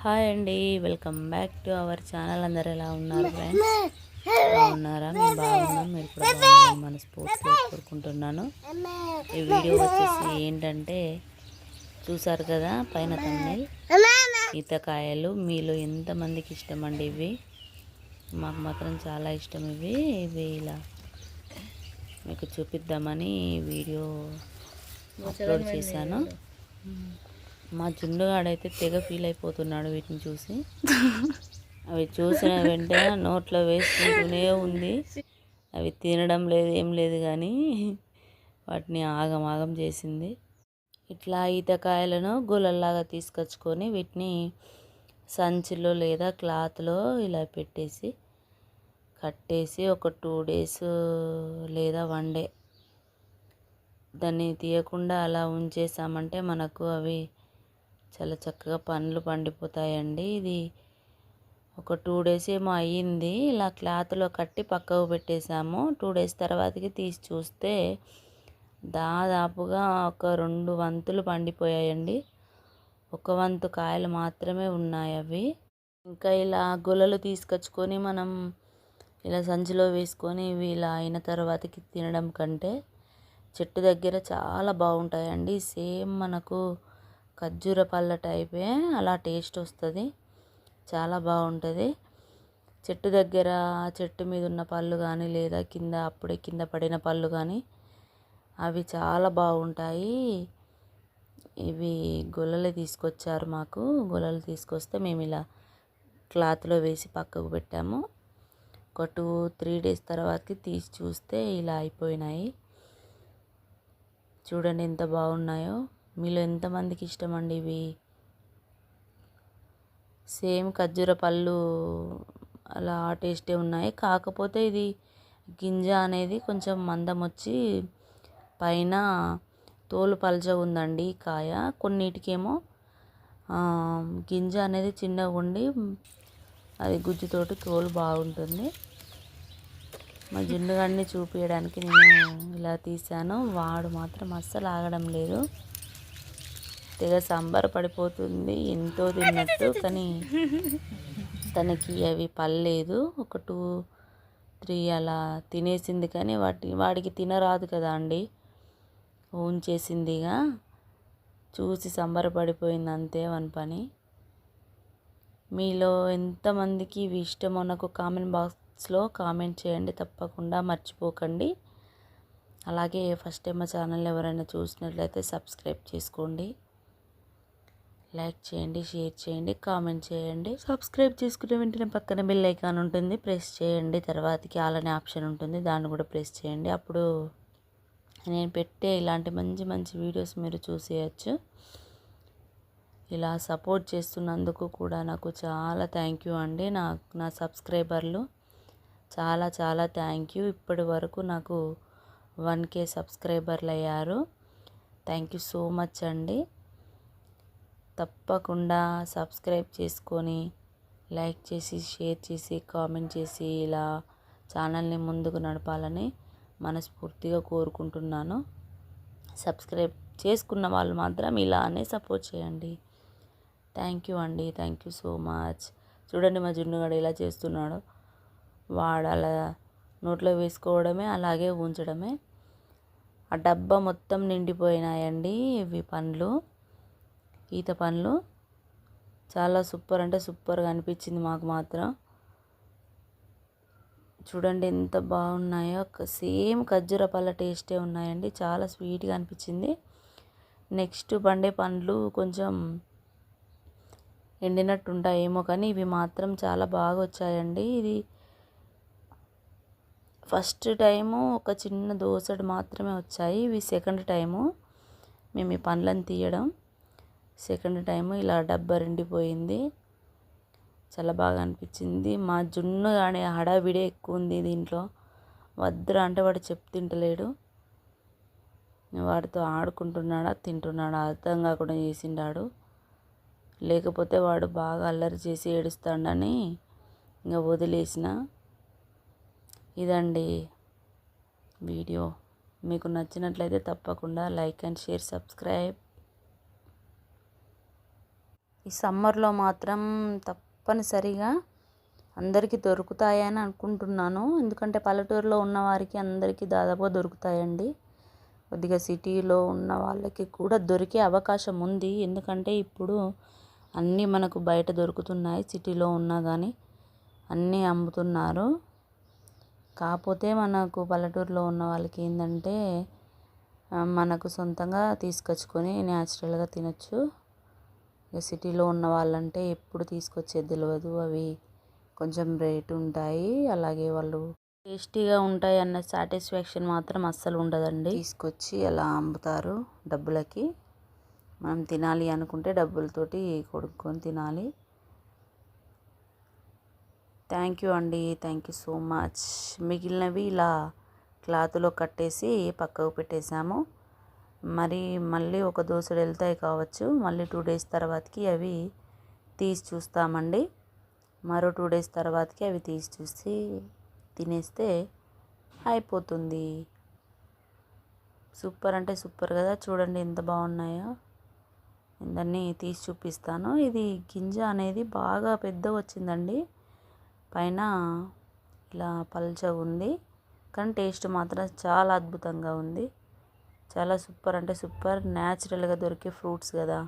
Hi అండి, welcome back to our channel. అందరు ఎలా ఉన్నారు ఫ్రెండ్స్? బాగున్నారా? మేము బాగున్నాం, మీరు కూడా బాగున్నారని మనస్ఫూర్తిగా కోరుకుంటున్నాను. ఈ వీడియో వచ్చేసి ఏంటంటే, చూసారు కదా పైన తమిళ్ ఈతకాయలు. మీలో ఎంతమందికి ఇష్టం అండి ఇవి? మాకు మాత్రం చాలా ఇష్టం ఇవి. ఇలా మీకు చూపిద్దామని వీడియో అప్లోడ్ చేశాను. మా జున్నుగాడైతే తెగ ఫీల్ అయిపోతున్నాడు వీటిని చూసి. అవి చూసిన వెంటనే నోట్లో వేసుకుంటూనే ఉంది. అవి తినడం లేదు, ఏం లేదు, కానీ వాటిని ఆగం ఆగం చేసింది. ఇట్లా ఈతకాయలను గులల్లాగా తీసుకొచ్చుకొని వీటిని సంచిలో లేదా క్లాత్లో ఇలా పెట్టేసి కట్టేసి ఒక 2 days లేదా 1 day దాన్ని తీయకుండా అలా ఉంచేసామంటే మనకు అవి చాలా చక్కగా పండ్లు పండిపోతాయండి. ఇది ఒక 2 days ఏమో అయ్యింది. ఇలా క్లాత్లో కట్టి పక్కకు పెట్టేసాము. 2 days తర్వాతకి తీసి చూస్తే దాదాపుగా ఒక 2 వంతులు పండిపోయాయండి. 1 వంతు కాయలు మాత్రమే ఉన్నాయి అవి. ఇంకా ఇలా గులలు తీసుకొచ్చుకొని మనం ఇలా సంచిలో వేసుకొని ఇవి ఇలా అయిన తర్వాతకి తినడం కంటే చెట్టు దగ్గర చాలా బాగుంటాయండి. సేమ్ మనకు ఖర్జూర పళ్ళ టైపే, అలా టేస్ట్ వస్తుంది, చాలా బాగుంటుంది. చెట్టు దగ్గర చెట్టు మీద ఉన్న పళ్ళు కానీ లేదా అప్పుడే కింద పడిన పళ్ళు కానీ అవి చాలా బాగుంటాయి. ఇవి గొల్లలు తీసుకొచ్చారు మాకు. గొల్లలు తీసుకొస్తే మేము ఇలా క్లాత్లో వేసి పక్కకు పెట్టాము. ఒక 2-3 days తర్వాతకి తీసి చూస్తే ఇలా అయిపోయినాయి. చూడండి ఎంత బాగున్నాయో. మీలో ఎంతమందికి ఇష్టం అండి ఇవి? సేమ్ ఖర్జూర పళ్ళు అలా టేస్టే ఉన్నాయి. కాకపోతే ఇది గింజ అనేది కొంచెం మందం వచ్చి పైన తోలు పల్చగా ఉందండి ఈ కాయ. కొన్నిటికేమో గింజ అనేది చిన్నగా ఉండి అది గుజ్జుతోటి తోలు బాగుంటుంది. మా జున్నుగాడిని చూపించడానికి నేను ఇలా తీశాను. వాడు మాత్రం అస్సలు ఆగడం లేదు, తెగ సంబరపడిపోతుంది ఎంతో తిన్నట్టు. కానీ తనకి అవి పర్లేదు. ఒక 2-3 అలా తినేసింది, కానీ వాడికి తినరాదు కదా అండి, ఉంచేసిందిగా. చూసి సంబరపడిపోయింది అంతే వన్ పని. మీలో ఎంతమందికి ఇవి ఇష్టమో నాకు కామెంట్ బాక్స్లో కామెంట్ చేయండి, తప్పకుండా మర్చిపోకండి. అలాగే ఫస్ట్ టైం మా ఛానల్ ఎవరైనా చూసినట్లయితే సబ్స్క్రైబ్ చేసుకోండి, లైక్ చేయండి, షేర్ చేయండి, కామెంట్ చేయండి. సబ్స్క్రైబ్ చేసుకునే వెంటనే పక్కన బెల్ ఐకాన్ ఉంటుంది, ప్రెస్ చేయండి. తర్వాతకి ఆల్ అనే ఆప్షన్ ఉంటుంది, దాన్ని కూడా ప్రెస్ చేయండి. అప్పుడు నేను పెట్టే ఇలాంటి మంచి మంచి వీడియోస్ మీరు చూసేయచ్చు. ఇలా సపోర్ట్ చేస్తున్నందుకు కూడా నాకు చాలా థ్యాంక్ యూ అండి. నా సబ్స్క్రైబర్లు చాలా చాలా థ్యాంక్ యూ. ఇప్పటి వరకు నాకు 1K సబ్స్క్రైబర్లు అయ్యారు. థ్యాంక్ యూ సో మచ్ అండి. తప్పకుండా సబ్స్క్రైబ్ చేసుకొని లైక్ చేసి షేర్ చేసి కామెంట్ చేసి ఇలా ఛానల్ని ముందుకు నడపాలని మనస్ఫూర్తిగా కోరుకుంటున్నాను. సబ్స్క్రైబ్ చేసుకున్న వాళ్ళు మాత్రం ఇలానే సపోర్ట్ చేయండి. థ్యాంక్ యూ అండి, థ్యాంక్ యూ సో మచ్. చూడండి మా జున్నుగాడు ఎలా చేస్తున్నాడో. వాడు అలా నోట్లో వేసుకోవడమే, అలాగే ఉంచడమే. ఆ డబ్బా మొత్తం నిండిపోయినాయండి ఇవి పండ్లు, ఈత పండ్లు. చాలా సూపర్ అంటే సూపర్గా అనిపించింది మాకు మాత్రం. చూడండి ఎంత బాగున్నాయో. సేమ్ ఖర్జూర పళ్ళ టేస్టే ఉన్నాయండి, చాలా స్వీట్గా అనిపించింది. నెక్స్ట్ పండే పండ్లు కొంచెం ఎండినట్టు ఉంటాయేమో, కానీ ఇవి మాత్రం చాలా బాగా వచ్చాయండి. ఇది ఫస్ట్ టైము ఒక చిన్న దోసెడు మాత్రమే వచ్చాయి. ఇవి సెకండ్ టైము మేము ఈ పండ్లను తీయడం. సెకండ్ టైము ఇలా డబ్బా నిండిపోయింది, చాలా బాగా అనిపించింది. మా జున్ను కానీ హడావిడే ఎక్కువ ఉంది దీంట్లో. వద్దురా అంటే వాడు తింటలేడు. వాడితో ఆడుకుంటున్నాడా తింటున్నాడా అర్థం కాకుండా చేసిండాడు. లేకపోతే వాడు బాగా అల్లరి చేసి ఏడుస్తాడని ఇంకా వదిలేసిన. ఇదండి వీడియో. మీకు నచ్చినట్లయితే తప్పకుండా లైక్ అండ్ షేర్, సబ్స్క్రైబ్. ఈ సమ్మర్లో మాత్రం తప్పనిసరిగా అందరికీ దొరుకుతాయని అనుకుంటున్నాను. ఎందుకంటే పల్లెటూరులో ఉన్న వారికి అందరికీ దాదాపుగా దొరుకుతాయండి. కొద్దిగా సిటీలో ఉన్న వాళ్ళకి కూడా దొరికే అవకాశం ఉంది. ఎందుకంటే ఇప్పుడు అన్నీ మనకు బయట దొరుకుతున్నాయి. సిటీలో ఉన్నా కానీ అన్నీ అమ్ముతున్నారు. కాకపోతే మనకు పల్లెటూరులో ఉన్న వాళ్ళకి ఏంటంటే మనకు సొంతంగా తీసుకొచ్చుకొని న్యాచురల్గా తినచ్చు. ఇక సిటీలో ఉన్న వాళ్ళంటే ఎప్పుడు తీసుకొచ్చేది తెలియదు. అవి కొంచెం రేటు ఉంటాయి. అలాగే వాళ్ళు టేస్టీగా ఉంటాయి అన్న సాటిస్ఫాక్షన్ మాత్రం అస్సలు ఉండదండి. తీసుకొచ్చి అలా అమ్ముతారు డబ్బులకి. మనం తినాలి అనుకుంటే డబ్బులతోటి కొనుక్కొని తినాలి. థ్యాంక్ యూ అండి. Thank you so much. మిగిలినవి ఇలా క్లాత్లో కట్టేసి పక్కకు పెట్టేసాము. మళ్ళీ ఒక దోసెడు వెళ్తాయి కావచ్చు. మళ్ళీ 2 days తర్వాతకి అవి తీసి చూస్తామండి. మరో 2 days తర్వాతకి అవి తీసి చూసి తినేస్తే అయిపోతుంది. సూపర్ అంటే సూపర్ కదా. చూడండి ఎంత బాగున్నాయో. దాన్ని తీసి చూపిస్తాను. ఇది గింజ అనేది బాగా పెద్ద వచ్చిందండి. పైన ఇలా పల్చగా ఉంది, కానీ టేస్ట్ మాత్రం చాలా అద్భుతంగా ఉంది. చాలా సూపర్ అంటే సూపర్. న్యాచురల్గా దొరికే ఫ్రూట్స్ కదా.